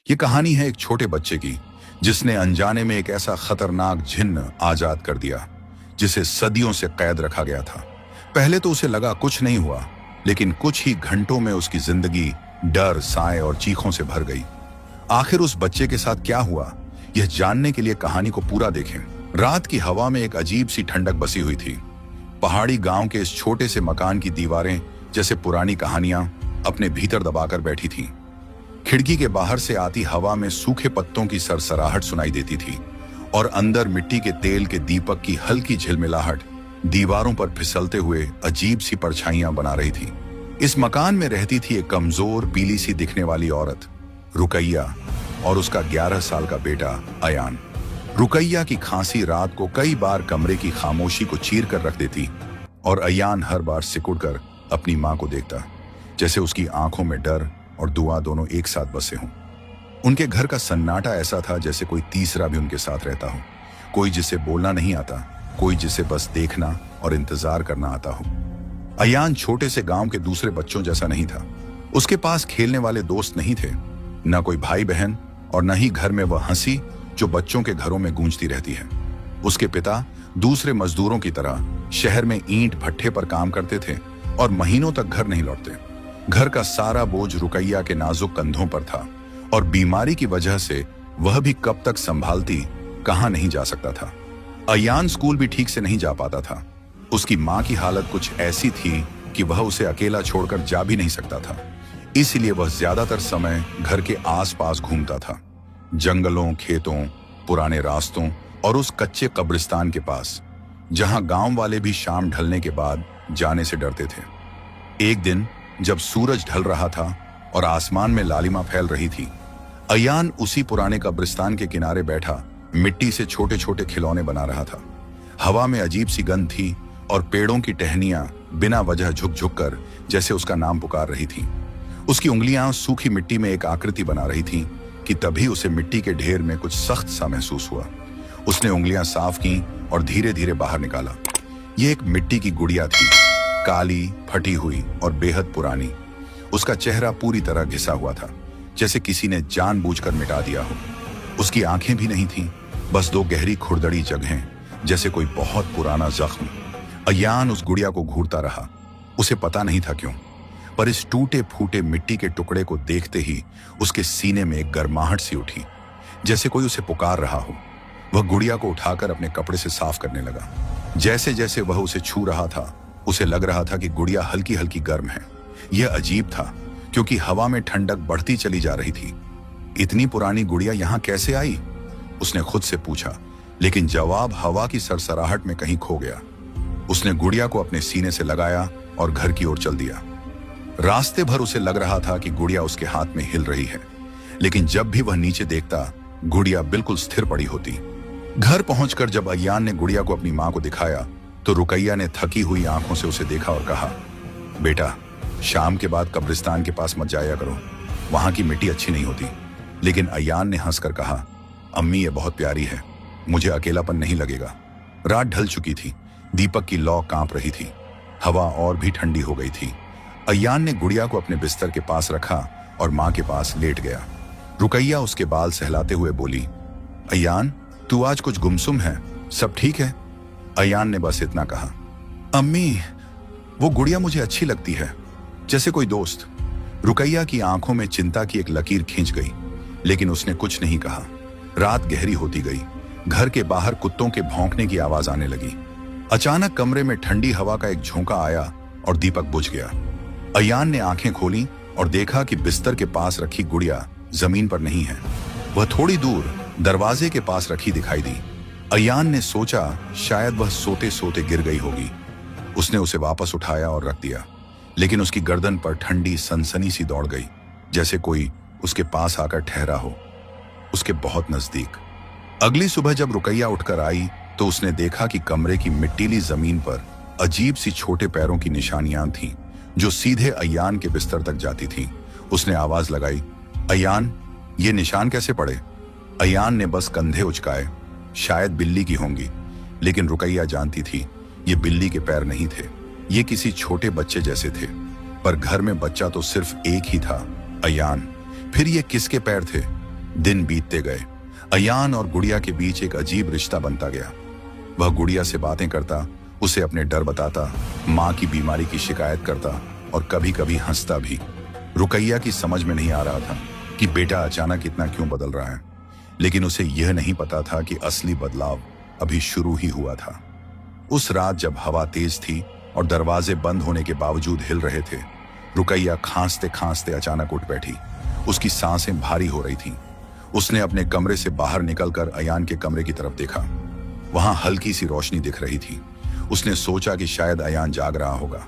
ये कहानी है एक छोटे बच्चे की जिसने अनजाने में एक ऐसा खतरनाक जिन्न आजाद कर दिया जिसे सदियों से कैद रखा गया था। पहले तो उसे लगा कुछ नहीं हुआ, लेकिन कुछ ही घंटों में उसकी जिंदगी डर, साए और चीखों से भर गई। आखिर उस बच्चे के साथ क्या हुआ, यह जानने के लिए कहानी को पूरा देखें। रात की हवा में एक अजीब सी ठंडक बसी हुई थी। पहाड़ी गांव के इस छोटे से मकान की दीवारें जैसे पुरानी कहानियां अपने भीतर दबाकर बैठी थीं। खिड़की के बाहर से आती हवा में सूखे पत्तों की सरसराहट सुनाई देती थी और अंदर मिट्टी के तेल के दीपक की हल्की झिलमिलाहट दीवारों पर फिसलते हुए अजीब सी परछाइयां बना रही थी। इस मकान में रहती थी एक कमजोर पीली सी दिखने वाली औरत, रुकैया, और उसका 11 साल का बेटा अयान। रुकैया की खांसी रात को कई बार कमरे की खामोशी को चीर कर रख देती और अयान हर बार सिकुड़कर अपनी मां को देखता, जैसे उसकी आंखों में डर और दुआ दोनों एक साथ बसे हों। उनके घर का सन्नाटा ऐसा था जैसे कोई तीसरा भी उनके साथ रहता हो, कोई जिसे बोलना नहीं आता, कोई जिसे बस देखना और इंतजार करना आता हो। अयान छोटे से गांव के दूसरे बच्चों जैसा नहीं था। उसके पास खेलने वाले दोस्त नहीं थे, न कोई भाई बहन और न ही घर में वह हंसी जो बच्चों के घरों में गूंजती रहती है। उसके पिता दूसरे मजदूरों की तरह शहर में ईंट भट्ठे पर काम करते थे और महीनों तक घर नहीं लौटते। घर का सारा बोझ रुकैया के नाजुक कंधों पर था और बीमारी की वजह से वह भी कब तक संभालती, कहां नहीं जा सकता था। अयान स्कूल भी ठीक से नहीं जा पाता था। उसकी मां की हालत कुछ ऐसी थी कि वह उसे अकेला छोड़कर जा भी नहीं सकता था। इसलिए वह ज्यादातर समय घर के आसपास घूमता था, जंगलों, खेतों, पुराने रास्तों और उस कच्चे कब्रिस्तान के पास, जहां गांव वाले भी शाम ढलने के बाद जाने से डरते थे। एक दिन जब सूरज ढल रहा था और आसमान में लालिमा फैल रही थी, अयान उसी पुराने कब्रिस्तान के किनारे बैठा मिट्टी से छोटे छोटे खिलौने बना रहा था। हवा में अजीब सी गंध थी और पेड़ों की टहनियां बिना वजह झुक झुक कर जैसे उसका नाम पुकार रही थी। उसकी उंगलियां सूखी मिट्टी में एक आकृति बना रही थीं कि तभी उसे मिट्टी के ढेर में कुछ सख्त सा महसूस हुआ। उसने उंगलियां साफ की और धीरे धीरे बाहर निकाला। यह एक मिट्टी की गुड़िया थी, काली, फटी हुई और बेहद पुरानी। उसका चेहरा पूरी तरह घिसा हुआ था, जैसे किसी ने जानबूझकर मिटा दिया हो। उसकी आंखें भी नहीं थीं, बस 2 गहरी खुरदड़ी जगहें, जैसे कोई बहुत पुराना जख्म। अयान उस गुड़िया को घूरता रहा। उसे पता नहीं था क्यों, पर इस टूटे फूटे मिट्टी के टुकड़े को देखते ही उसके सीने में एक गर्माहट सी उठी, जैसे कोई उसे पुकार रहा हो। वह गुड़िया को उठाकर अपने कपड़े से साफ करने लगा। जैसे जैसे वह उसे छू रहा था, उसे लग रहा था कि गुड़िया हल्की हल्की गर्म है। यह अजीब था, क्योंकि हवा में ठंडक बढ़ती चली जा रही थी। इतनी पुरानी गुड़िया यहां कैसे आई, उसने खुद से पूछा, लेकिन जवाब हवा की सरसराहट में कहीं खो गया। उसने गुड़िया को अपने सीने से लगाया और घर की ओर चल दिया। रास्ते भर उसे लग रहा था कि गुड़िया उसके हाथ में हिल रही है, लेकिन जब भी वह नीचे देखता, गुड़िया बिल्कुल स्थिर पड़ी होती। घर पहुंचकर जब अयान ने गुड़िया को अपनी मां को दिखाया, तो रुकैया ने थकी हुई आंखों से उसे देखा और कहा, बेटा, शाम के बाद कब्रिस्तान के पास मत जाया करो, वहां की मिट्टी अच्छी नहीं होती। लेकिन अयान ने हंसकर कहा, अम्मी, ये बहुत प्यारी है, मुझे अकेलापन नहीं लगेगा। रात ढल चुकी थी, दीपक की लौ कांप रही थी, हवा और भी ठंडी हो गई थी। अयान ने गुड़िया को अपने बिस्तर के पास रखा और मां के पास लेट गया। रुकैया उसके बाल सहलाते हुए बोली, अयान, तू आज कुछ गुमसुम है, सब ठीक है? अयान ने बस इतना कहा, अम्मी, वो गुड़िया मुझे अच्छी लगती है, जैसे कोई दोस्त। रुकैया की आंखों में चिंता की एक लकीर खींच गई, लेकिन उसने कुछ नहीं कहा। रात गहरी होती गई। घर के बाहर कुत्तों के भौंकने की आवाज आने लगी। अचानक कमरे में ठंडी हवा का एक झोंका आया और दीपक बुझ गया। अयान ने आंखें खोली और देखा कि बिस्तर के पास रखी गुड़िया जमीन पर नहीं है, वह थोड़ी दूर दरवाजे के पास रखी दिखाई दी। अयान ने सोचा शायद वह सोते सोते गिर गई होगी। उसने उसे वापस उठाया और रख दिया, लेकिन उसकी गर्दन पर ठंडी सनसनी सी दौड़ गई, जैसे कोई उसके पास आकर ठहरा हो, उसके बहुत नजदीक। अगली सुबह जब रुकैया उठकर आई, तो उसने देखा कि कमरे की मिट्टीली जमीन पर अजीब सी छोटे पैरों की निशानियां थीं, जो सीधे अयान के बिस्तर तक जाती थीं। उसने आवाज लगाई, अयान, ये निशान कैसे पड़े? अयान ने बस कंधे उचकाए, शायद बिल्ली की होंगी। लेकिन रुकैया जानती थी ये बिल्ली के पैर नहीं थे, ये किसी छोटे बच्चे जैसे थे। पर घर में बच्चा तो सिर्फ एक ही था, अयान। फिर ये किसके पैर थे? दिन बीतते गए। अयान और गुड़िया के बीच एक अजीब रिश्ता बनता गया। वह गुड़िया से बातें करता, उसे अपने डर बताता, माँ की बीमारी की शिकायत करता और कभी कभी हंसता भी। रुकैया की समझ में नहीं आ रहा था कि बेटा अचानक इतना क्यों बदल रहा है, लेकिन उसे यह नहीं पता था कि असली बदलाव अभी शुरू ही हुआ था। उस रात जब हवा तेज थी और दरवाजे बंद होने के बावजूद हिल रहे थे, रुकैया खांसते खांसते अचानक उठ बैठी। उसकी सांसें भारी हो रही थीं। उसने अपने कमरे से बाहर निकलकर अयान के कमरे की तरफ देखा। वहां हल्की सी रोशनी दिख रही थी। उसने सोचा कि शायद अयान जाग रहा होगा।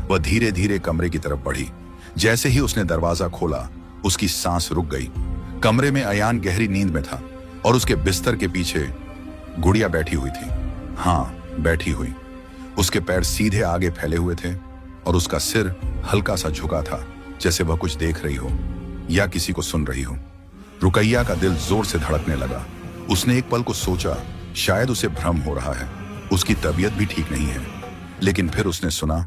वह धीरे धीरे कमरे की तरफ बढ़ी। जैसे ही उसने दरवाजा खोला, उसकी सांस रुक गई। कमरे में अयान गहरी नींद में था और उसके बिस्तर के पीछे गुड़िया बैठी हुई थी। हाँ, बैठी हुई। उसके पैर सीधे आगे फैले हुए थे और उसका सिर हल्का सा झुका था, जैसे वह कुछ देख रही हो या किसी को सुन रही हो। रुकैया का दिल जोर से धड़कने लगा। उसने एक पल को सोचा शायद उसे भ्रम हो रहा है, उसकी तबीयत भी ठीक नहीं है। लेकिन फिर उसने सुना,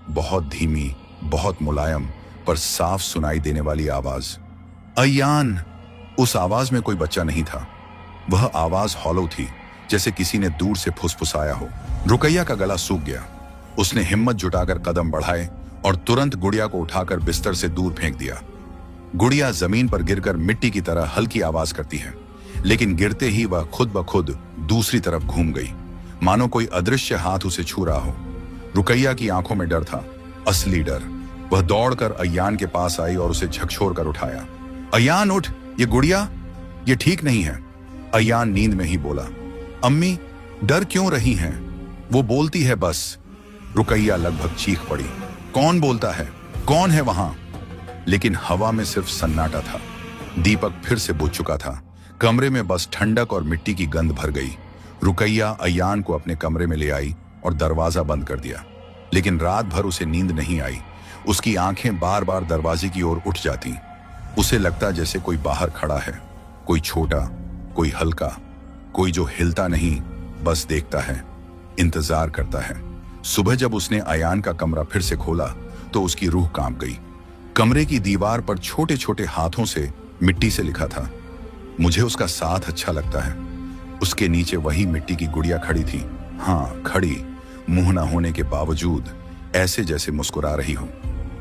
बहुत धीमी, बहुत मुलायम पर साफ सुनाई देने वाली आवाज, अयान। उस आवाज में कोई बच्चा नहीं था। वह आवाज हॉलो थी, जैसे किसी ने दूर से फुसफुसाया हो। रुकैया का गला सूख गया। उसने हिम्मत जुटाकर कदम बढ़ाए और तुरंत गुड़िया को उठाकर बिस्तर से दूर फेंक दिया। गुड़िया जमीन पर गिरकर मिट्टी की तरह हल्की आवाज करती है, लेकिन गिरते ही वह खुद ब खुद दूसरी तरफ घूम गई, मानो कोई अदृश्य हाथ उसे छू रहा हो। रुकैया की आंखों में डर था, असली डर। वह दौड़कर अयान के पास आई और उसे झकझोर कर उठाया। अयान उठ, ये गुड़िया, ये ठीक नहीं है। अयान नींद में ही बोला, अम्मी डर क्यों रही हैं? वो बोलती है बस। रुकैया लगभग चीख पड़ी, कौन बोलता है? कौन है वहां? लेकिन हवा में सिर्फ सन्नाटा था। दीपक फिर से बुझ चुका था। कमरे में बस ठंडक और मिट्टी की गंध भर गई। रुकैया अयान को अपने कमरे में ले आई और दरवाजा बंद कर दिया। लेकिन रात भर उसे नींद नहीं आई। उसकी आंखें बार बार दरवाजे की ओर उठ जाती। उसे लगता जैसे कोई बाहर खड़ा है, कोई छोटा, कोई हल्का, कोई जो हिलता नहीं, बस देखता है, इंतजार करता है। सुबह जब उसने अयान का कमरा फिर से खोला तो उसकी रूह कांप गई। कमरे की दीवार पर छोटे छोटे हाथों से मिट्टी से लिखा था, मुझे उसका साथ अच्छा लगता है। उसके नीचे वही मिट्टी की गुड़िया खड़ी थी। हाँ, खड़ी, मुंह न होने के बावजूद, ऐसे जैसे मुस्कुरा रही हो।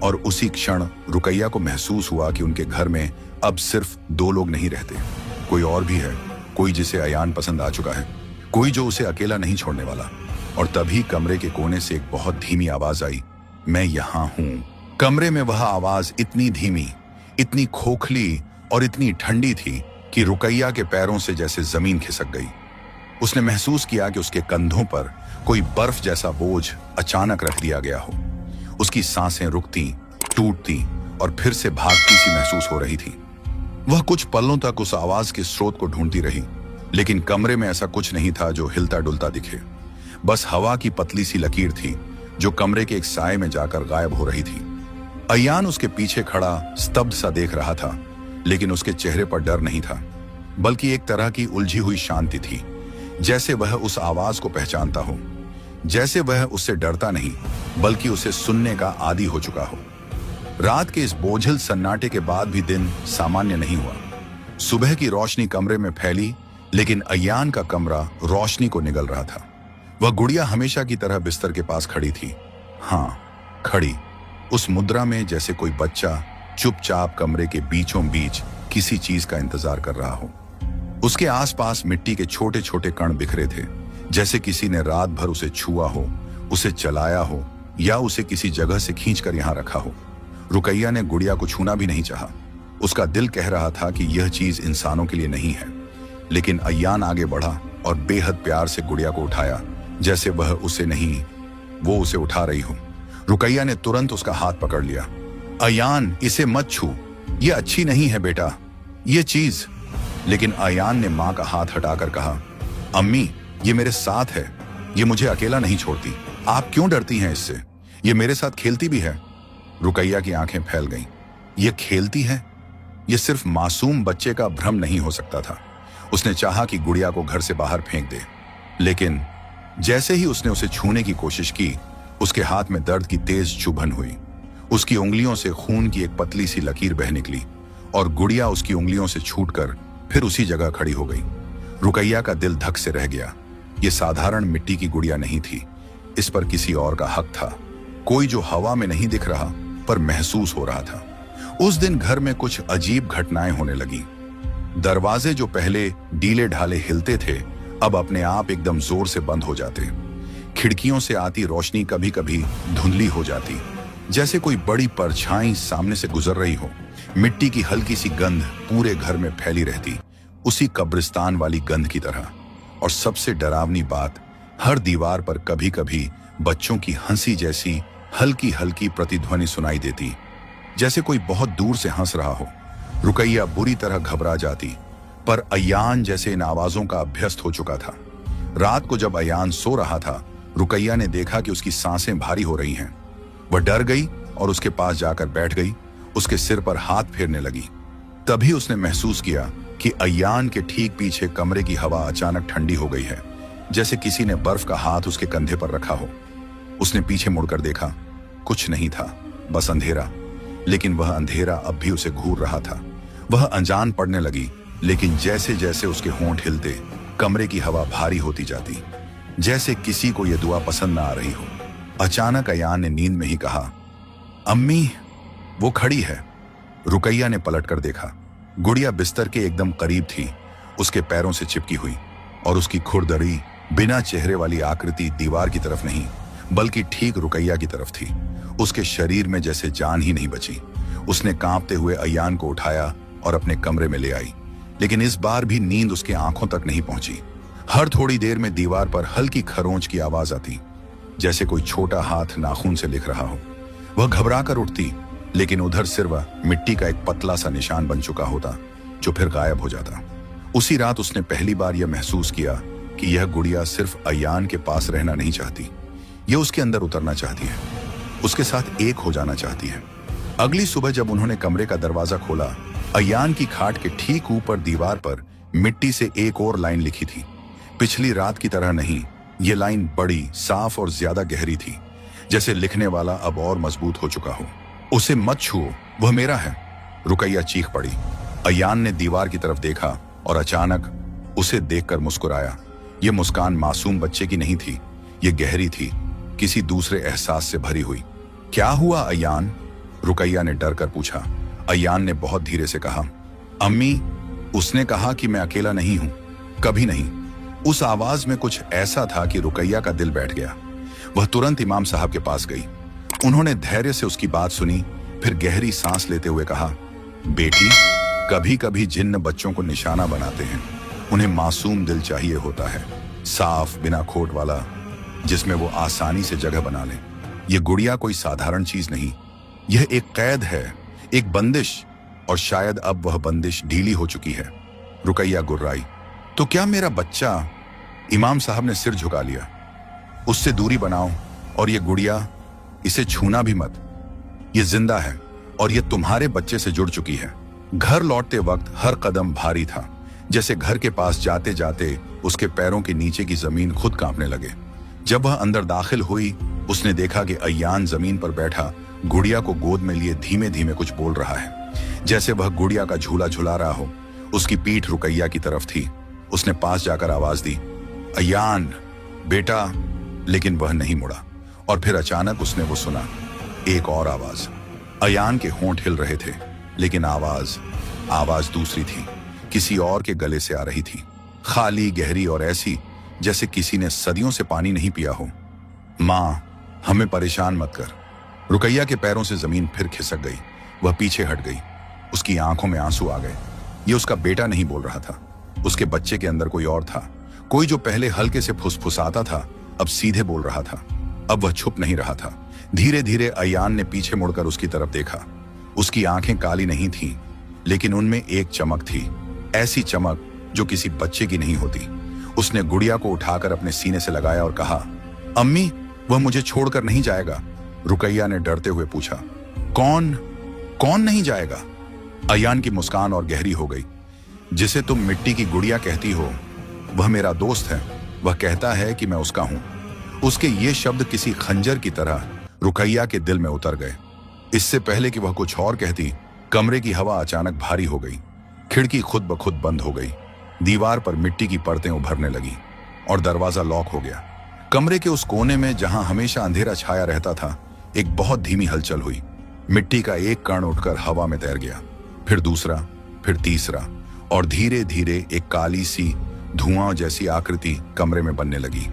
और उसी क्षण रुकैया को महसूस हुआ कि उनके घर में अब सिर्फ 2 लोग नहीं रहते, कोई और भी है। कोई जिसे अयान पसंद आ चुका है, कोई जो उसे अकेला नहीं छोड़ने वाला। और तभी कमरे के कोने से एक बहुत धीमी आवाज आई, मैं यहां हूं। कमरे में वह आवाज इतनी धीमी, इतनी खोखली और इतनी ठंडी थी कि रुकैया के पैरों से जैसे जमीन खिसक गई। उसने महसूस किया कि उसके कंधों पर कोई बर्फ जैसा बोझ अचानक रख दिया गया हो। उसकी सांसें रुकती, टूटती और फिर से भागती सी महसूस हो रही थी। वह कुछ पलों तक उस आवाज के स्रोत को ढूंढती रही, लेकिन कमरे में ऐसा कुछ नहीं था जो हिलता डुलता दिखे। बस हवा की पतली सी लकीर थी जो कमरे के एक साए में जाकर गायब हो रही थी। अयान उसके पीछे खड़ा स्तब्ध सा देख रहा था, लेकिन उसके चेहरे पर डर नहीं था, बल्कि एक तरह की उलझी हुई शांति थी, जैसे वह उस आवाज को पहचानता हो, जैसे वह उससे डरता नहीं बल्कि उसे सुनने का आदी हो चुका हो। रात के इस बोझिल सन्नाटे के बाद भी दिन सामान्य नहीं हुआ। सुबह की रोशनी कमरे में फैली, लेकिन अयान का कमरा रोशनी को निगल रहा था। वह गुड़िया हमेशा की तरह बिस्तर के पास खड़ी थी। हाँ, खड़ी, उस मुद्रा में जैसे कोई बच्चा चुपचाप कमरे के बीचों बीच किसी चीज का इंतजार कर रहा हो। उसके आसपास मिट्टी के छोटे छोटे कण बिखरे थे, जैसे किसी ने रात भर उसे छुआ हो, उसे चलाया हो या उसे किसी जगह से खींचकर यहां रखा हो। रुकैया ने गुड़िया को छूना भी नहीं चाहा। उसका दिल कह रहा था कि यह चीज इंसानों के लिए नहीं है। लेकिन अयान आगे बढ़ा और बेहद प्यार से गुड़िया को उठाया, जैसे वह उसे नहीं, वो उसे उठा रही हो। रुकैया ने तुरंत उसका हाथ पकड़ लिया। अयान, इसे मत छू, ये अच्छी नहीं है बेटा, ये चीज। लेकिन अयान ने मां का हाथ हटाकर कहा, अम्मी, ये मेरे साथ है, ये मुझे अकेला नहीं छोड़ती। आप क्यों डरती हैं इससे? ये मेरे साथ खेलती भी है। रुकैया की आंखें फैल गईं। ये खेलती है? ये सिर्फ मासूम बच्चे का भ्रम नहीं हो सकता था। उसने चाहा कि गुड़िया को घर से बाहर फेंक दे, लेकिन जैसे ही उसने उसे छूने की कोशिश की, उसके हाथ में दर्द की तेज चुभन हुई। उसकी उंगलियों से खून की एक पतली सी लकीर बह निकली और गुड़िया उसकी उंगलियों से छूटकर फिर उसी जगह खड़ी हो गई। रुकैया का दिल धक से रह गया। ये साधारण मिट्टी की गुड़िया नहीं थी, इस पर किसी और का हक था, कोई जो हवा में नहीं दिख रहा पर महसूस हो रहा था। उस दिन घर में कुछ अजीब घटनाएं होने लगी। दरवाजे जो पहले ढीले ढाले हिलते थे अब अपने आप एकदम जोर से बंद हो जाते। खिड़कियों से आती रोशनी कभी कभी धुंधली हो जाती, जैसे कोई बड़ी परछाई सामने से गुजर रही हो। मिट्टी की हल्की सी गंध पूरे घर में फैली रहती, उसी कब्रिस्तान वाली गंध की तरह। और सबसे डरावनी बात, हर दीवार पर कभी कभी बच्चों की हंसी जैसी हल्की हल्की प्रतिध्वनि सुनाई देती, जैसे कोई बहुत दूर से हंस रहा हो। रुकैया बुरी तरह घबरा जाती, पर अयान जैसे इन आवाजों का अभ्यस्त हो चुका था। रात को जब अयान सो रहा था, रुकैया ने देखा कि उसकी सांसें भारी हो रही हैं। वह डर गई और उसके पास जाकर बैठ गई, उसके सिर पर हाथ फेरने लगी। तभी उसने महसूस किया कि अयान के ठीक पीछे कमरे की हवा अचानक ठंडी हो गई है, जैसे किसी ने बर्फ का हाथ उसके कंधे पर रखा हो। उसने पीछे मुड़कर देखा, कुछ नहीं था, बस अंधेरा। लेकिन वह अंधेरा अब भी उसे घूर रहा था। वह अनजान पड़ने लगी, लेकिन जैसे जैसे उसके होंठ हिलते, कमरे की हवा भारी होती जाती, जैसे किसी को यह दुआ पसंद ना आ रही हो। अचानक अयान ने नींद में ही कहा, अम्मी, वो खड़ी है। रुकैया ने पलटकर देखा। गुड़िया बिस्तर के एकदम करीब थी, उसके पैरों से चिपकी हुई, और उसकी खुरदरी बिना चेहरे वाली आकृति दीवार की तरफ नहीं बल्कि ठीक रुकैया की तरफ थी। उसके शरीर में जैसे जान ही नहीं बची। उसने कांपते हुए अयान को उठाया और अपने कमरे में ले आई, लेकिन इस बार भी नींद उसके आंखों तक नहीं पहुंची। हर थोड़ी देर में दीवार पर हल्की खरोंच की आवाज आती, जैसे कोई छोटा हाथ नाखून से लिख रहा हो। वह घबरा कर उठती, लेकिन उधर सिर्फ मिट्टी का एक पतला सा निशान बन चुका होता, जो फिर गायब हो जाता। उसी रात उसने पहली बार यह महसूस किया कि यह गुड़िया सिर्फ अयान के पास रहना नहीं चाहती, यह उसके अंदर उतरना चाहती है, उसके साथ एक हो जाना चाहती है। अगली सुबह जब उन्होंने कमरे का दरवाजा खोला, अयान की खाट के ठीक ऊपर दीवार पर मिट्टी से एक और लाइन लिखी थी। पिछली रात की तरह नहीं, ये लाइन बड़ी, साफ और ज्यादा गहरी थी, जैसे लिखने वाला अब और मजबूत हो चुका हो। उसे मत छुओ, वह मेरा है। रुकैया चीख पड़ी। अयान ने दीवार की तरफ देखा और अचानक उसे देखकर मुस्कुराया। यह मुस्कान मासूम बच्चे की नहीं थी, यह गहरी थी, किसी दूसरे एहसास से भरी हुई। क्या हुआ अयान? रुकैया ने डर कर पूछा। अयान ने बहुत धीरे से कहा, अम्मी, उसने कहा कि मैं अकेला नहीं हूं, कभी नहीं। उस आवाज में कुछ ऐसा था कि रुकैया का दिल बैठ गया। वह तुरंत इमाम साहब के पास गई। उन्होंने धैर्य से उसकी बात सुनी, फिर गहरी सांस लेते हुए कहा, बेटी, कभी कभी जिन्न बच्चों को निशाना बनाते हैं। उन्हें मासूम दिल चाहिए होता है, साफ, बिना खोट वाला, जिसमें वो आसानी से जगह बना लें। यह गुड़िया कोई साधारण चीज नहीं, यह एक कैद है, एक बंदिश, और शायद अब वह बंदिश ढीली हो चुकी है। रुकैया गुर्राई, तो क्या मेरा बच्चा? इमाम साहब ने सिर झुका लिया। उससे दूरी बनाओ, और ये गुड़िया, इसे छूना भी मत। ये जिंदा है और ये तुम्हारे बच्चे से जुड़ चुकी है। घर लौटते वक्त हर कदम भारी था, जैसे घर के पास जाते जाते उसके पैरों के नीचे की जमीन खुद कांपने लगे। जब वह अंदर दाखिल हुई, उसने देखा कि अयान जमीन पर बैठा गुड़िया को गोद में लिए धीमे धीमे कुछ बोल रहा है, जैसे वह गुड़िया का झूला झुला रहा हो। उसकी पीठ रुकैया की तरफ थी। उसने पास जाकर आवाज दी, अयान बेटा, लेकिन वह नहीं मुड़ा। और फिर अचानक उसने वो सुना, एक और आवाज। अयान के होंठ हिल रहे थे, लेकिन आवाज दूसरी थी, किसी और के गले से आ रही थी, खाली, गहरी और ऐसी जैसे किसी ने सदियों से पानी नहीं पिया हो। माँ, हमें परेशान मत कर। रुकैया के पैरों से जमीन फिर खिसक गई। वह पीछे हट गई। उसकी आंखों में आंसू आ गए। ये उसका बेटा नहीं बोल रहा था, उसके बच्चे के अंदर कोई और था, कोई जो पहले हल्के से फुसफुसाता था, अब सीधे बोल रहा था। अब वह छुप नहीं रहा था। धीरे धीरे अयान ने पीछे मुड़कर उसकी तरफ देखा। उसकी आंखें काली नहीं थीं, लेकिन उनमें एक चमक थी, ऐसी चमक जो किसी बच्चे की नहीं होती। उसने गुड़िया को उठाकर अपने सीने से लगाया और कहा, अम्मी, वह मुझे छोड़कर नहीं जाएगा। रुकैया ने डरते हुए पूछा, कौन नहीं जाएगा? अयान की मुस्कान और गहरी हो गई। जिसे तुम मिट्टी की गुड़िया कहती हो, वह मेरा दोस्त है। वह कहता है कि मैं उसका हूं। उसके ये शब्द किसी खंजर की तरह रुकैया के दिल में उतर गए। इससे पहले कि वह कुछ और कहती, कमरे की हवा अचानक भारी हो गई। खिड़की खुद ब खुद बंद हो गई। दीवार पर मिट्टी की परतें उभरने लगी और दरवाजा लॉक हो गया। कमरे के उस कोने में जहां हमेशा अंधेरा छाया रहता था, एक बहुत धीमी हलचल हुई। मिट्टी का एक कण उठकर हवा में तैर गया, फिर दूसरा, फिर तीसरा, और धीरे धीरे एक काली सी धुआं जैसी आकृति कमरे में बनने लगी।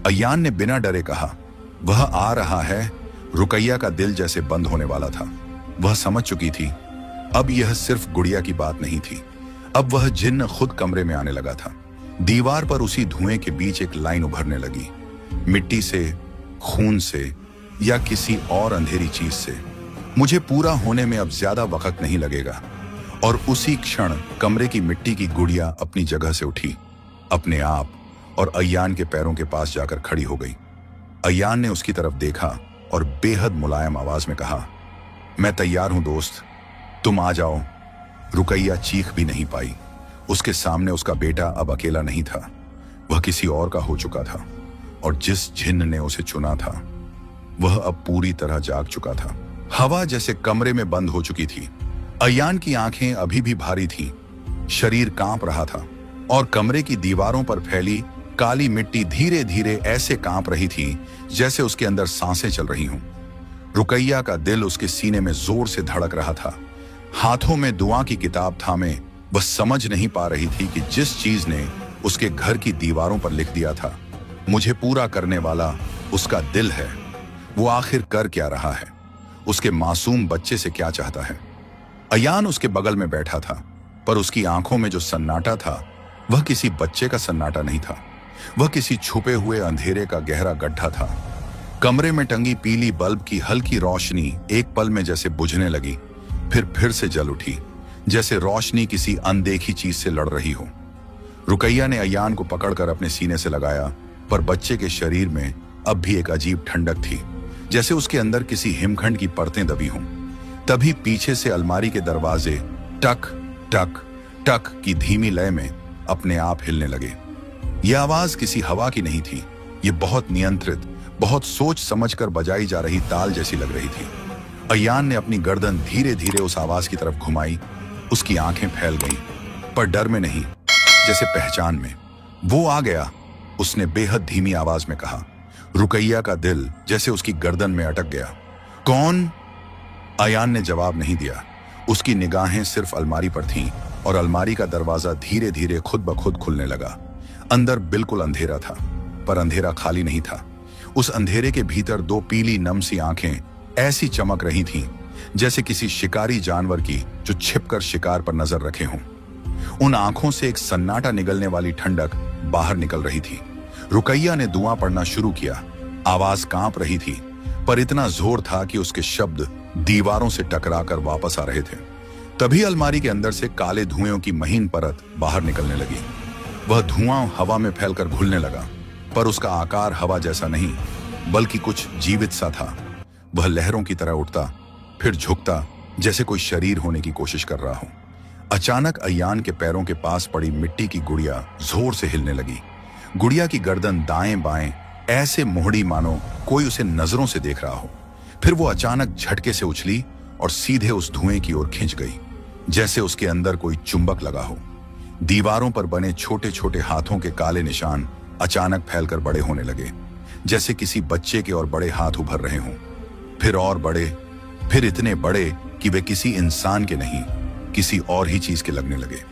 अय्यान ने बिना डरे कहा, वह आ रहा है। रुकैया का दिल जैसे बंद होने वाला था। वह समझ चुकी थी अब यह सिर्फ गुड़िया की बात नहीं थी, अब वह जिन्न खुद कमरे में आने लगा था। दीवार पर उसी धुएं के बीच एक लाइन उभरने लगी, मिट्टी से, खून से, या किसी और अंधेरी चीज से। मुझे पूरा होने में अब ज्यादा वक्त नहीं लगेगा। और उसी क्षण कमरे की मिट्टी की गुड़िया अपनी जगह से उठी, अपने आप, और अय्यान के पैरों के पास जाकर खड़ी हो गई। अय्यान ने उसकी तरफ देखा और बेहद मुलायम आवाज में कहा, मैं तैयार हूं दोस्त, तुम आ जाओ। रुकैया चीख भी नहीं पाई। उसके सामने उसका बेटा अब अकेला नहीं था, वह किसी और का हो चुका था, और जिस जिन्न ने उसे चुना था वह अब पूरी तरह जाग चुका था। हवा जैसे कमरे में बंद हो चुकी थी। अय्यान की आंखें अभी भी भारी थीं, शरीर कांप रहा था, और कमरे की दीवारों पर फैली काली मिट्टी धीरे धीरे ऐसे कांप रही थी जैसे उसके अंदर सांसें चल रही हों। रुकैया का दिल उसके सीने में जोर से धड़क रहा था। हाथों में दुआ की किताब थामे वह समझ नहीं पा रही थी कि जिस चीज ने उसके घर की दीवारों पर लिख दिया था, मुझे पूरा करने वाला उसका दिल है, वो आखिर कर क्या रहा है, उसके मासूम बच्चे से क्या चाहता है। अय्यान उसके बगल में बैठा था, पर उसकी आंखों में जो सन्नाटा था वह किसी बच्चे का सन्नाटा नहीं था, वह किसी छुपे हुए अंधेरे का गहरा गड्ढा था। कमरे में टंगी पीली बल्ब की हल्की रोशनी एक पल में जैसे बुझने लगी, फिर से जल उठी, जैसे रोशनी किसी अनदेखी चीज से लड़ रही हो। रुकैया ने अय्यान को पकड़कर अपने सीने से लगाया, पर बच्चे के शरीर में अब भी एक अजीब ठंडक थी, जैसे उसके अंदर किसी हिमखंड की परतें दबी हों। तभी पीछे से अलमारी के दरवाजे टक टक टक की धीमी लय में अपने आप हिलने लगे। यह आवाज किसी हवा की नहीं थी, ये बहुत नियंत्रित, बहुत सोच समझकर बजाई जा रही ताल जैसी लग रही थी। अय्यान ने अपनी गर्दन धीरे धीरे उस आवाज की तरफ घुमाई। उसकी आंखें फैल गईं, पर डर में नहीं, जैसे पहचान में। वो आ गया, उसने बेहद धीमी आवाज में कहा। रुकैया का दिल जैसे उसकी गर्दन में अटक गया। कौन? अय्यान ने जवाब नहीं दिया। उसकी निगाहें सिर्फ अलमारी पर थीं, और अलमारी का दरवाजा धीरे धीरे खुद ब खुद खुलने लगा। अंदर बिल्कुल अंधेरा था, पर अंधेरा खाली नहीं था। उस अंधेरे के भीतर दो पीली नम सी आंखें ऐसी चमक रही थीं जैसे किसी शिकारी जानवर की जो छिपकर शिकार पर नजर रखे हों। उन आंखों से एक सन्नाटा निगलने वाली ठंडक बाहर निकल रही थी। रुकैया ने दुआ पढ़ना शुरू किया। आवाज कांप रही थी, पर इतना जोर था कि उसके शब्द दीवारों से टकराकर वापस आ रहे थे। तभी अलमारी के अंदर से काले धुएं की महीन परत बाहर निकलने लगी। वह धुआं हवा में फैलकर घुलने लगा, पर उसका आकार हवा जैसा नहीं, बल्कि कुछ जीवित सा था। वह लहरों की तरह उठता, फिर झुकता, जैसे कोई शरीर होने की कोशिश कर रहा हो। अचानक अय्यान के पैरों के पास पड़ी मिट्टी की गुड़िया जोर से हिलने लगी। गुड़िया की गर्दन दाएं बाएं ऐसे मोहड़ी मानो कोई उसे नजरों से देख रहा हो। फिर वो अचानक झटके से उछली और सीधे उस धुएं की ओर खिंच गई, जैसे उसके अंदर कोई चुंबक लगा हो। दीवारों पर बने छोटे छोटे हाथों के काले निशान अचानक फैलकर बड़े होने लगे, जैसे किसी बच्चे के और बड़े हाथ उभर रहे हों। फिर और बड़े, फिर इतने बड़े कि वे किसी इंसान के नहीं, किसी और ही चीज के लगने लगे।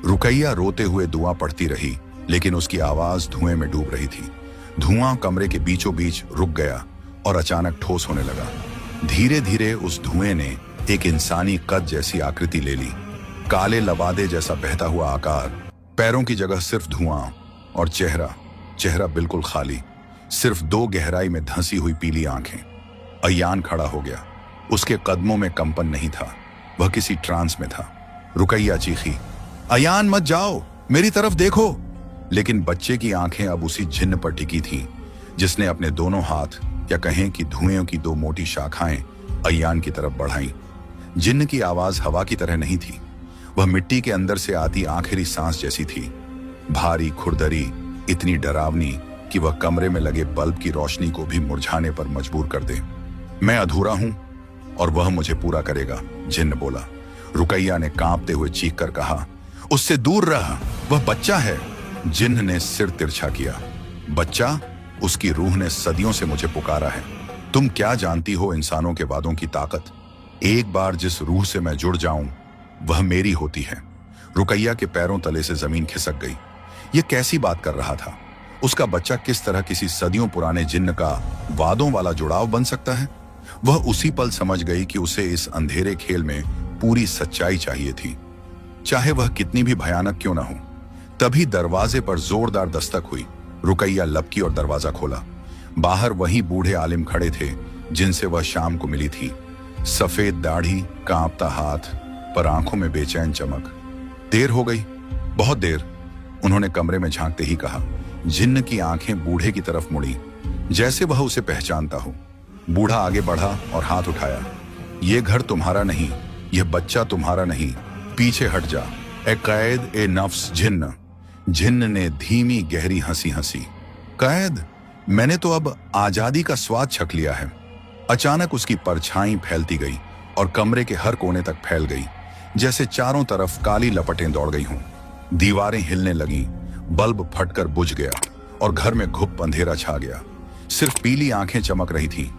रुकैया रोते हुए दुआ पढ़ती रही, लेकिन उसकी आवाज धुएं में डूब रही थी। धुआं कमरे के बीचों बीच रुक गया और अचानक ठोस होने लगा। धीरे धीरे उस धुएं ने एक इंसानी कद जैसी आकृति ले ली। काले लबादे जैसा बहता हुआ आकार, पैरों की जगह सिर्फ धुआं, और चेहरा बिल्कुल खाली, सिर्फ दो गहराई में धंसी हुई पीली आंखें। अय्यान खड़ा हो गया। उसके कदमों में कंपन नहीं था, वह किसी ट्रांस में था। रुकैया चीखी, अय्यान मत जाओ, मेरी तरफ देखो। लेकिन बच्चे की आंखें अब उसी जिन्न पर टिकी थीं, जिसने अपने दोनों हाथ, या कहें कि धुएं की दो मोटी शाखाएं, अय्यान की तरफ बढ़ाईं। जिन्न की आवाज हवा की तरह नहीं थी, वह मिट्टी के अंदर से आती आखिरी सांस जैसी थी। भारी, खुरदरी, इतनी डरावनी कि वह कमरे में लगे बल्ब की रोशनी को भी मुरझाने पर मजबूर कर दे। मैं अधूरा हूं और वह मुझे पूरा करेगा, जिन्न बोला। रुकैया ने कांपते हुए चीख कर कहा, उससे दूर रह, वह बच्चा है। जिन्न ने सिर तिरछा किया। बच्चा? उसकी रूह ने सदियों से मुझे पुकारा है। तुम क्या जानती हो इंसानों के वादों की ताकत? एक बार जिस रूह से मैं जुड़ जाऊं वह मेरी होती है। रुकैया के पैरों तले से जमीन खिसक गई। यह कैसी बात कर रहा था? उसका बच्चा किस तरह किसी सदियों पुराने जिन्न का वादों वाला जुड़ाव बन सकता है? वह उसी पल समझ गई कि उसे इस अंधेरे खेल में पूरी सच्चाई चाहिए थी, चाहे वह कितनी भी भयानक क्यों ना हो। तभी दरवाजे पर जोरदार दस्तक हुई। रुकैया लपकी और दरवाजा खोला। बाहर वही बूढ़े आलिम खड़े थे जिनसे वह शाम को मिली थी। सफेद दाढ़ी, कांपता हाथ, पर आंखों में बेचैन चमक। देर हो गई, बहुत देर, उन्होंने कमरे में झांकते ही कहा। जिन्न की आंखें बूढ़े की तरफ मुड़ी, जैसे वह उसे पहचानता हो। बूढ़ा आगे बढ़ा और हाथ उठाया। यह घर तुम्हारा नहीं, यह बच्चा तुम्हारा नहीं, पीछे हट जा। ए कैद, ए नफ्स जिन्न। जिन्न ने धीमी गहरी हंसी हंसी। कैद? मैंने तो अब आजादी का स्वाद छक लिया है। अचानक उसकी परछाई फैलती गई और कमरे के हर कोने तक फैल गई, जैसे चारों तरफ काली लपटें दौड़ गई हों। दीवारें हिलने लगीं, बल्ब फटकर बुझ गया और घर में घुप अंधेरा छा गया। सिर्फ पीली आंखें चमक रही थी।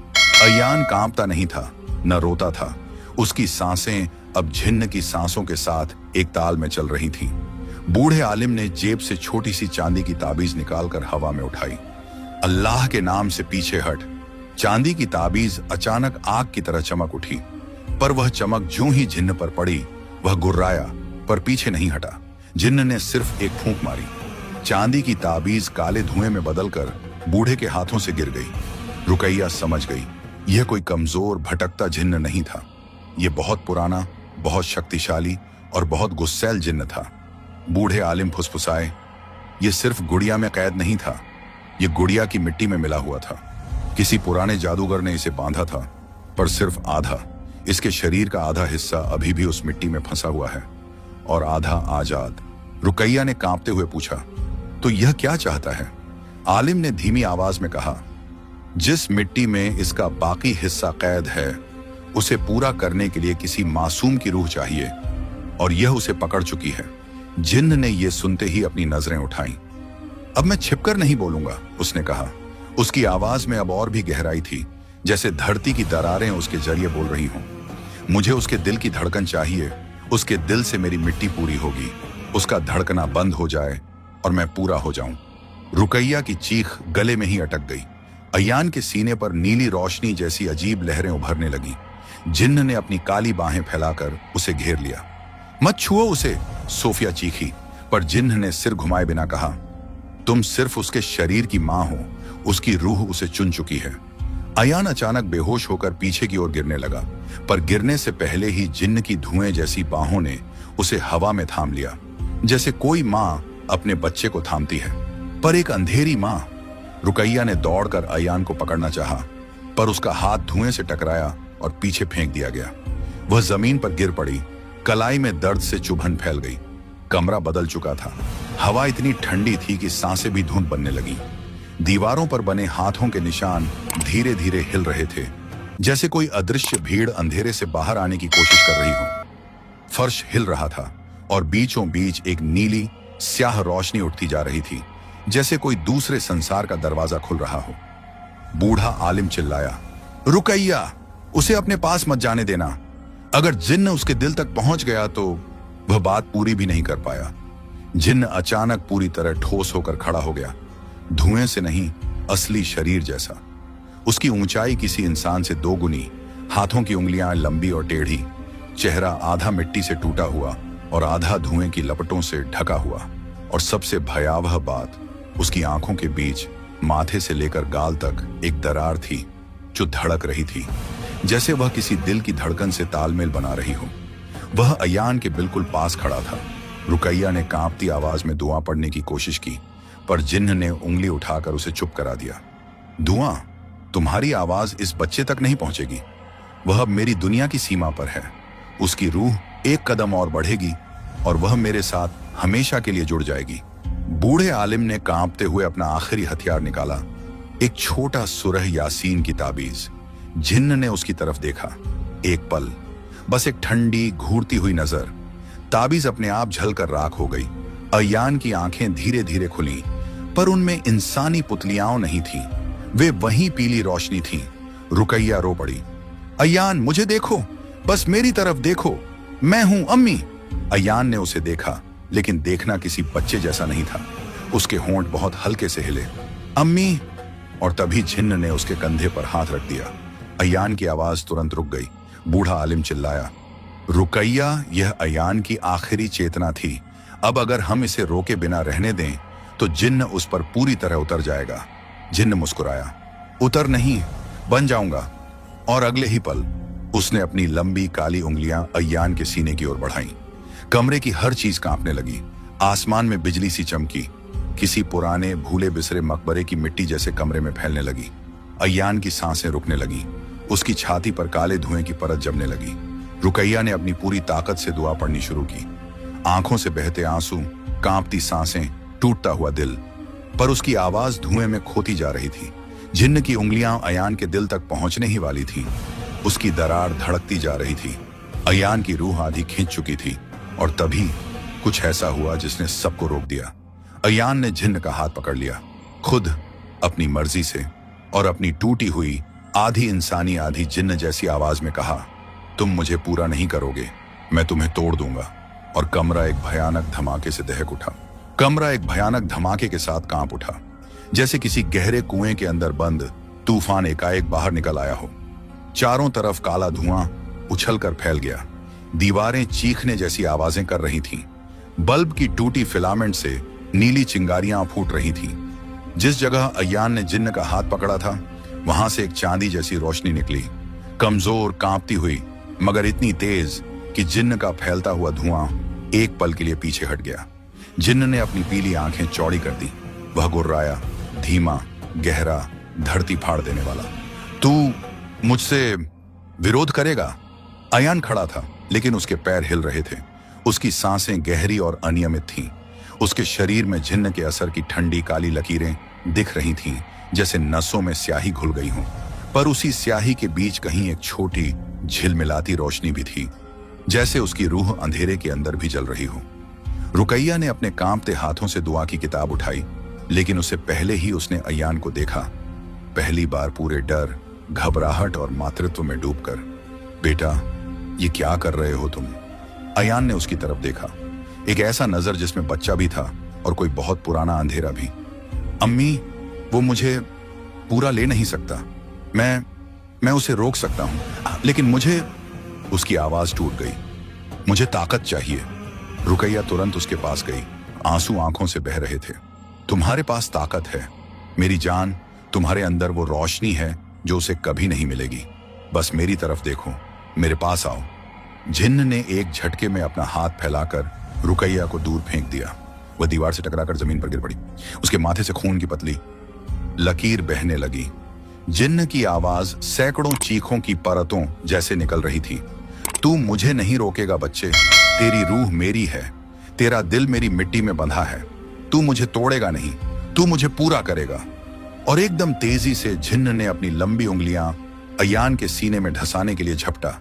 अयान कांपता नहीं था, न रोता था। उसकी सांसें अब जिन्न की सांसों के साथ एक ताल में चल रही थीं। बूढ़े आलिम ने जेब से छोटी सी चांदी की ताबीज निकालकर हवा में उठाई। अल्लाह के नाम से पीछे हट। चांदी की ताबीज अचानक आग की तरह चमक उठी, पर वह चमक ज्यों ही जिन्न पर पड़ी वह गुर्राया, पर पीछे नहीं हटा। जिन्न ने सिर्फ एक फूंक मारी। चांदी की ताबीज काले धुएं में बदलकर बूढ़े के हाथों से गिर गई। रुकैया समझ गई, यह कोई कमजोर भटकता जिन्न नहीं था। यह बहुत पुराना, बहुत शक्तिशाली और बहुत गुस्सैल जिन्न था। बूढ़े आलिम फुसफुसाए, यह सिर्फ गुड़िया में कैद नहीं था, यह गुड़िया की मिट्टी में मिला हुआ था। किसी पुराने जादूगर ने इसे बांधा था, पर सिर्फ आधा। इसके शरीर का आधा हिस्सा अभी भी उस मिट्टी में फंसा हुआ है और आधा आजाद। रुकैया ने कांपते हुए पूछा, तो यह क्या चाहता है? आलिम ने धीमी आवाज में कहा, जिस मिट्टी में इसका बाकी हिस्सा कैद है, उसे पूरा करने के लिए किसी मासूम की रूह चाहिए, और यह उसे पकड़ चुकी है। जिन्न ने यह सुनते ही अपनी नजरें उठाईं। अब मैं छिपकर नहीं बोलूंगा, उसने कहा। उसकी आवाज में अब और भी गहराई थी, जैसे धरती की दरारें उसके जरिए बोल रही हों। मुझे उसके दिल की धड़कन चाहिए। उसके दिल से मेरी मिट्टी पूरी होगी, उसका धड़कना बंद हो जाए और मैं पूरा हो जाऊं। रुकैया की चीख गले में ही अटक गई। अयान के सीने पर नीली रोशनी जैसी अजीब लहरें उभरने लगी। जिन्न ने अपनी काली बाहें फैलाकर उसे घेर लिया। मत छुओ उसे, सोफिया चीखी, पर जिन्न ने सिर घुमाए बिना कहा, तुम सिर्फ उसके शरीर की मां हो, उसकी रूह उसे चुन चुकी है। अयान अचानक बेहोश होकर पीछे की ओर गिरने लगा, पर गिरने से पहले ही जिन्न की धुएं जैसी बाहों ने उसे हवा में थाम लिया, जैसे कोई मां अपने बच्चे को थामती है, पर एक अंधेरी मां। रुकैया ने दौड़कर अयान को पकड़ना चाहा, पर उसका हाथ धुएं से टकराया और पीछे फेंक दिया गया। वह जमीन पर गिर पड़ी। कलाई में दर्द से चुभन फैल गई। कमरा बदल चुका था। हवा इतनी ठंडी थी कि सांसें भी धुंध बनने लगी। दीवारों पर बने हाथों के निशान धीरे धीरे हिल रहे थे, जैसे कोई अदृश्य भीड़ अंधेरे से बाहर आने की कोशिश कर रही हो। फर्श हिल रहा था और बीचों बीच एक नीली स्याह रोशनी उठती जा रही थी, जैसे कोई दूसरे संसार का दरवाजा खुल रहा हो। बूढ़ा आलिम चिल्लाया, रुकैया, उसे अपने पास मत जाने देना। अगर जिन्न उसके दिल तक पहुंच गया तो वह बात पूरी भी नहीं कर पाया। जिन्न अचानक पूरी तरह ठोस होकर खड़ा हो गया, धुएं से नहीं, असली शरीर जैसा। उसकी ऊंचाई किसी इंसान से दोगुनी, हाथों की उंगलियां लंबी और टेढ़ी, चेहरा आधा मिट्टी से टूटा हुआ और आधा धुएं की लपटों से ढका हुआ। और सबसे भयावह बात, उसकी आंखों के बीच माथे से लेकर गाल तक एक दरार थी जो धड़क रही थी, जैसे वह किसी दिल की धड़कन से तालमेल बना रही हो। वह अयान के बिल्कुल पास खड़ा था। रुकैया ने कांपती आवाज में दुआ पढ़ने की कोशिश की, पर जिन्न ने उंगली उठाकर उसे चुप करा दिया। दुआ? तुम्हारी आवाज इस बच्चे तक नहीं पहुंचेगी। वह अब मेरी दुनिया की सीमा पर है। उसकी रूह एक कदम और बढ़ेगी और वह मेरे साथ हमेशा के लिए जुड़ जाएगी। बूढ़े आलिम ने कांपते हुए अपना आखिरी हथियार निकाला, एक छोटा सुरह यासीन की ताबीज। जिन्न ने उसकी तरफ देखा। एक पल, बस एक ठंडी घूरती हुई नजर। ताबीज अपने आप जलकर राख हो गई। अयान की आंखें धीरे धीरे खुली, पर उनमें इंसानी पुतलियां नहीं थीं। वे वहीं पीली रोशनी थीं। रुकैया रो पड़ी। अयान, मुझे देखो, बस मेरी तरफ देखो, मैं हूं अम्मी। अयान ने उसे देखा, लेकिन देखना किसी बच्चे जैसा नहीं था। उसके होंठ बहुत हल्के से हिले। अम्मी। और तभी झिन्न ने उसके कंधे पर हाथ रख दिया। अयान की आवाज तुरंत रुक गई। बूढ़ा आलिम चिल्लाया, रुकैया, यह अयान की आखिरी चेतना थी। अब अगर हम इसे रोके बिना रहने दें तो जिन्न उस पर पूरी तरह उतर जाएगा। जिन्न मुस्कुराया, उतर नहीं, बन जाऊंगा। और अगले ही पल उसने अपनी लंबी काली उंगलियां अयान के सीने की ओर बढ़ाईं। कमरे की हर चीज कांपने लगी। आसमान में बिजली सी चमकी, किसी पुराने भूले बिसरे मकबरे की मिट्टी जैसे कमरे में फैलने लगी। अयान की सांसें रुकने लगी। उसकी छाती पर काले धुएं की परत जमने लगी। रुकैया ने अपनी पूरी ताकत से दुआ पढ़नी शुरू की। आंखों से बहते आंसू, कांपती सांसें, टूटता हुआ दिल। पर उसकी आवाज धुएं में खोती जा रही थी। जिन्न की उंगलियां अयान के दिल तक पहुंचने ही वाली थीं। उसकी दरार धड़कती जा रही थी। अयान की रूह आधी खींच चुकी थी। और तभी कुछ ऐसा हुआ जिसने सबको रोक दिया। अयान ने जिन्न का हाथ पकड़ लिया, खुद अपनी मर्जी से, और अपनी टूटी हुई आधी इंसानी आधी जिन्न जैसी आवाज में कहा, तुम मुझे पूरा नहीं करोगे, मैं तुम्हें तोड़ दूंगा। और कमरा एक भयानक धमाके से दहक उठा। कमरा एक भयानक धमाके के साथ कांप उठा, जैसे किसी गहरे कुएं के अंदर बंद तूफान एकाएक बाहर निकल आया हो। चारों तरफ काला धुआं उछलकर फैल गया। दीवारें चीखने जैसी आवाजें कर रही थीं। बल्ब की टूटी फिलामेंट से नीली चिंगारियां फूट रही थीं। जिस जगह अयान ने जिन्न का हाथ पकड़ा था, वहां से एक चांदी जैसी रोशनी निकली, कमजोर, कांपती हुई, मगर इतनी तेज कि जिन्न का फैलता हुआ धुआं एक पल के लिए पीछे हट गया। जिन्न ने अपनी पीली आंखें चौड़ी कर दी। वह गुर्राया, धीमा, गहरा, धरती फाड़ देने वाला। तू मुझसे विरोध करेगा? अयान खड़ा था, लेकिन उसके पैर हिल रहे थे। उसकी सांसें गहरी और अनियमित थीं। उसके शरीर में जिन्न के असर की ठंडी काली लकीरें दिख रही थीं, जैसे नसों में स्याही घुल गई हो। पर उसी स्याही के बीच कहीं एक छोटी झिलमिलाती रोशनी भी थी, जैसे उसकी रूह अंधेरे के अंदर भी जल रही हो। रुकैया ने अपने कांपते हाथों से दुआ की किताब उठाई, लेकिन उससे पहले ही उसने अयान को देखा, पहली बार पूरे डर, घबराहट और मातृत्व में डूबकर। बेटा, ये क्या कर रहे हो तुम? अयान ने उसकी तरफ देखा, एक ऐसा नजर जिसमें बच्चा भी था और कोई बहुत पुराना अंधेरा भी। अम्मी, वो मुझे पूरा ले नहीं सकता। मैं उसे रोक सकता हूं, लेकिन मुझे। उसकी आवाज टूट गई। मुझे ताकत चाहिए। रुकैया तुरंत उसके पास गई, आंसू आंखों से बह रहे थे। तुम्हारे पास ताकत है मेरी जान, तुम्हारे अंदर वो रोशनी है जो उसे कभी नहीं मिलेगी। बस मेरी तरफ देखो, मेरे पास आओ। जिन्न ने एक झटके में अपना हाथ फैलाकर रुकैया को दूर फेंक दिया। वह दीवार से टकराकर जमीन पर गिर पड़ी। उसके माथे से खून की पतली लकीर बहने लगी। जिन्न की आवाज सैकड़ों चीखों की परतों जैसे निकल रही थी। तू मुझे नहीं रोकेगा बच्चे, तेरी रूह मेरी है, तेरा दिल मेरी मिट्टी में बंधा है। तू मुझे तोड़ेगा नहीं, तू मुझे पूरा करेगा। और एकदम तेजी से जिन्न ने अपनी लंबी उंगलियां अयान के सीने में ढसाने के लिए झपटा,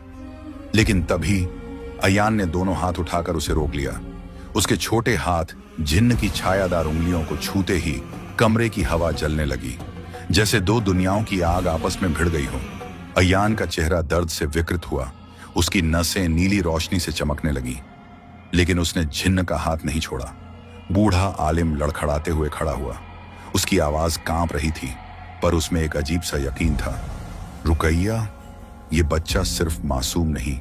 लेकिन तभी अयान ने दोनों हाथ उठाकर उसे रोक लिया। उसके छोटे हाथ जिन्न की छायादार उंगलियों को छूते ही कमरे की हवा जलने लगी, जैसे दो दुनियाओं की आग आपस में भिड़ गई हो। अयान का चेहरा दर्द से विकृत हुआ, उसकी नसें नीली रोशनी से चमकने लगी, लेकिन उसने जिन्न का हाथ नहीं छोड़ा। बूढ़ा आलिम लड़खड़ाते हुए खड़ा हुआ। उसकी आवाज कांप रही थी, पर उसमें एक अजीब सा यकीन था। रुकैया, ये बच्चा सिर्फ मासूम नहीं,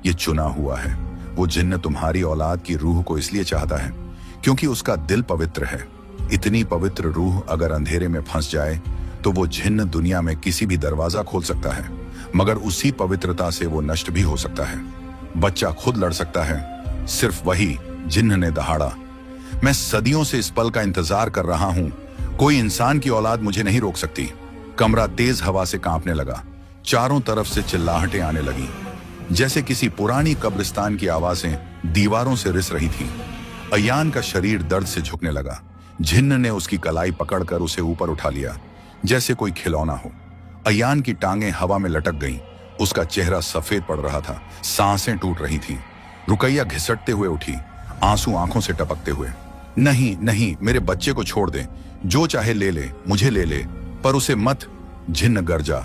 ये चुना हुआ है। वो जिन्न तुम्हारी औलाद की रूह को इसलिए चाहता है क्योंकि उसका दिल पवित्र है। इतनी पवित्र रूह अगर अंधेरे में फंस जाए तो वो जिन्न दुनिया में किसी भी दरवाजा खोल सकता है, मगर उसी पवित्रता से वो नष्ट भी हो सकता है। बच्चा खुद लड़ सकता है, सिर्फ वही। जिन्न ने दहाड़ा, मैं सदियों से इस पल का इंतजार कर रहा हूं। कोई इंसान की औलाद मुझे नहीं रोक सकती। कमरा तेज हवा से कांपने लगा। चारों तरफ से चिल्लाहटें आने लगी, जैसे किसी पुरानी कब्रिस्तान की आवाजें दीवारों से रिस रही थीं। अयान का शरीर दर्द से झुकने लगा। जिन्न ने उसकी कलाई पकड़कर उसे ऊपर उठा लिया, जैसे कोई खिलौना हो। अयान की टांगें हवा में लटक गईं। उसका चेहरा सफेद पड़ रहा था, सांसें टूट रही थीं। रुकैया घिसटते हुए उठी, आंसू आंखों से टपकते हुए। नहीं नहीं, मेरे बच्चे को छोड़ दे, जो चाहे ले ले, मुझे ले ले, पर उसे मत। झिन्न गरजा,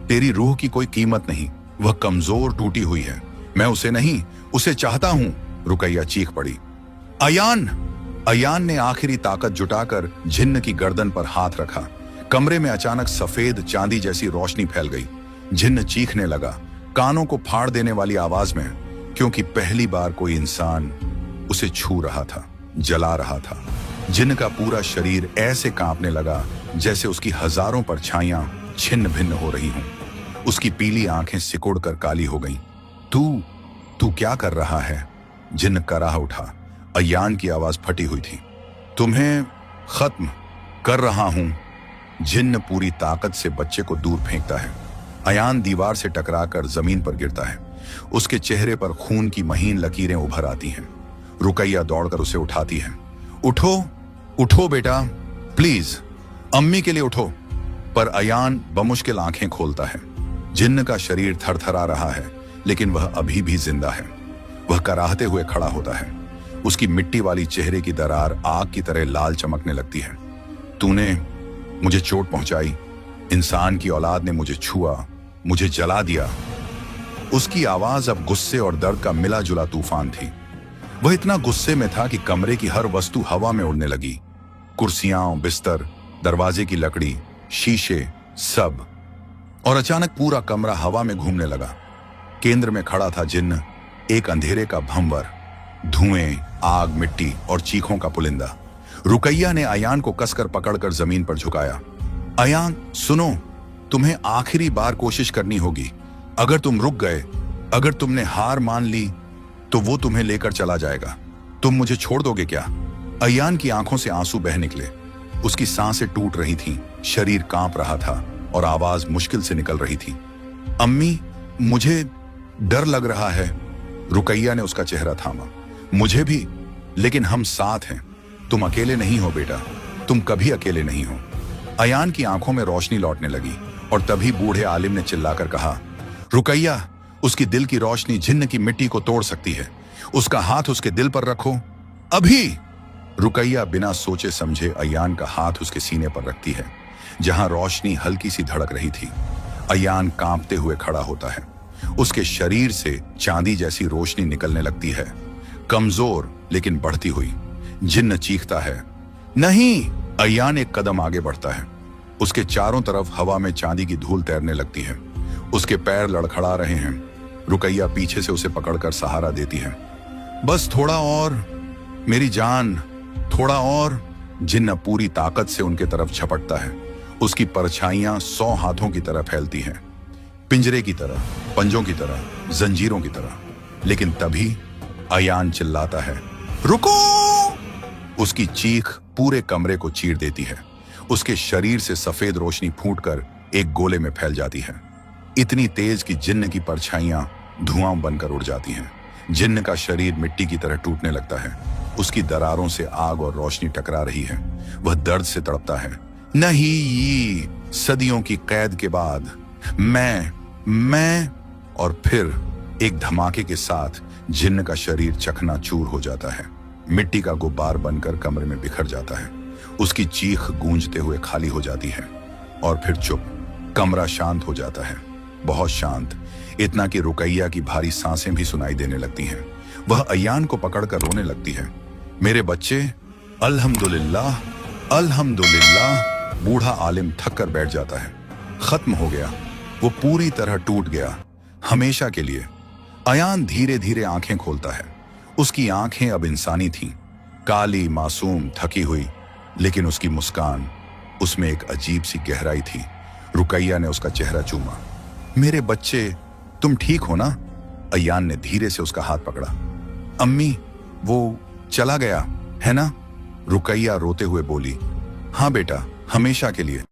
तेरी रूह की कोई कीमत नहीं, वह कमजोर टूटी हुई है, मैं उसे नहीं, उसे चाहता हूं। रुकैया चीख पड़ी। अयान! अयान ने आखिरी ताकत जुटाकर झिन्न की गर्दन पर हाथ रखा। कमरे में अचानक सफेद चांदी जैसी रोशनी फैल गई। झिन्न चीखने लगा, कानों को फाड़ देने वाली आवाज में, क्योंकि पहली बार कोई इंसान उसे छू रहा था, जला रहा था। झिन्न का पूरा शरीर ऐसे कांपने लगा जैसे उसकी हजारों परछाइयां छिन्न भिन्न हो रही हों। उसकी पीली आंखें सिकुड़कर काली हो गईं। तू क्या कर रहा है? झिन्न कराह उठा। अयान की आवाज फटी हुई थी। तुम्हें खत्म कर रहा हूं। झिन्न पूरी ताकत से बच्चे को दूर फेंकता है। अयान दीवार से टकराकर जमीन पर गिरता है। उसके चेहरे पर खून की महीन लकीरें उभर आती हैं। रुकैया दौड़कर उसे उठाती है। उठो, उठो बेटा, प्लीज, अम्मी के लिए उठो। पर अयान बमुश्किल आंखें खोलता है। झिन्न का शरीर थरथरा रहा है, लेकिन वह अभी भी जिंदा है। वह कराहते हुए खड़ा होता है। उसकी मिट्टी वाली चेहरे की दरार आग की तरह लाल चमकने लगती है। तूने मुझे चोट पहुंचाई, इंसान की औलाद ने मुझे छुआ, मुझे जला दिया। उसकी आवाज अब गुस्से और दर्द का मिला जुला तूफान थी। वह इतना गुस्से में था कि कमरे की हर वस्तु हवा में उड़ने लगी। कुर्सियां, बिस्तर, दरवाजे की लकड़ी, शीशे, सब। और अचानक पूरा कमरा हवा में घूमने लगा। केंद्र में खड़ा था जिन्न, एक अंधेरे का भंवर, धुएं, आग, मिट्टी और चीखों का पुलिंदा। रुकैया ने अयान को कसकर पकड़कर जमीन पर झुकाया। अयान सुनो, तुम्हें आखिरी बार कोशिश करनी होगी। अगर तुम रुक गए, अगर तुमने हार मान ली, तो वो तुम्हें लेकर चला जाएगा। तुम मुझे छोड़ दोगे क्या? अयान की आंखों से आंसू बह निकले। उसकी सांसें टूट रही थीं, शरीर कांप रहा था और आवाज मुश्किल से निकल रही थी। अम्मी, मुझे डर लग रहा है। रुकैया ने उसका चेहरा थामा। मुझे भी, लेकिन हम साथ हैं। तुम अकेले नहीं हो बेटा, तुम कभी अकेले नहीं हो। अयान की आंखों में रोशनी लौटने लगी और तभी बूढ़े आलिम ने चिल्लाकर कहा, रुकैया, उसकी दिल की रोशनी झिन्न की मिट्टी को तोड़ सकती है। उसका हाथ उसके दिल पर रखो, अभी। रुकैया बिना सोचे समझे अयान का हाथ उसके सीने पर रखती है, जहां रोशनी हल्की सी धड़क रही थी। अयान कांपते हुए खड़ा होता है। उसके शरीर से चांदी जैसी रोशनी निकलने लगती है, कमजोर लेकिन बढ़ती हुई। जिन्न चीखता है, नहीं। अयान एक कदम आगे बढ़ता है। उसके चारों तरफ हवा में चांदी की धूल तैरने लगती है। उसके पैर लड़खड़ा रहे हैं। रुकैया पीछे से उसे पकड़कर सहारा देती है। बस थोड़ा और मेरी जान, थोड़ा और। जिन्न पूरी ताकत से उनके तरफ झपटता है। उसकी परछाइयां 100 हाथों की तरह फैलती हैं, पिंजरे की तरह, पंजों की तरह, जंजीरों की तरह। लेकिन तभी अयान चिल्लाता है, रुको! उसकी चीख पूरे कमरे को चीर देती है। उसके शरीर से सफेद रोशनी फूटकर एक गोले में फैल जाती है, इतनी तेज कि जिन्न की परछाइयां धुआं बनकर उड़ जाती हैं। जिन्न का शरीर मिट्टी की तरह टूटने लगता है। उसकी दरारों से आग और रोशनी टकरा रही है। वह दर्द से तड़पता है। नहीं, सदियों की कैद के बाद मैं और फिर एक धमाके के साथ जिन्न का शरीर चकनाचूर हो जाता है, मिट्टी का गुब्बार बनकर कमरे में बिखर जाता है। उसकी चीख गूंजते हुए खाली हो जाती है और फिर चुप। कमरा शांत हो जाता है, बहुत शांत, इतना कि रुकैया की भारी सांसें भी सुनाई देने लगती हैं। वह अयान को पकड़कर रोने लगती है। मेरे बच्चे, अल्हम्दुलिल्लाह, अल्हम्दुलिल्लाह। बूढ़ा आलिम थक कर बैठ जाता है। खत्म हो गया, वो पूरी तरह टूट गया, हमेशा के लिए। अयान धीरे धीरे आंखें खोलता है। उसकी आंखें अब इंसानी थीं, काली, मासूम, थकी हुई, लेकिन उसकी मुस्कान, उसमें एक अजीब सी गहराई थी। रुकैया ने उसका चेहरा चूमा। मेरे बच्चे, तुम ठीक हो ना? अयान ने धीरे से उसका हाथ पकड़ा। अम्मी, वो चला गया है ना? रुकैया रोते हुए बोली, हाँ बेटा, हमेशा के लिए।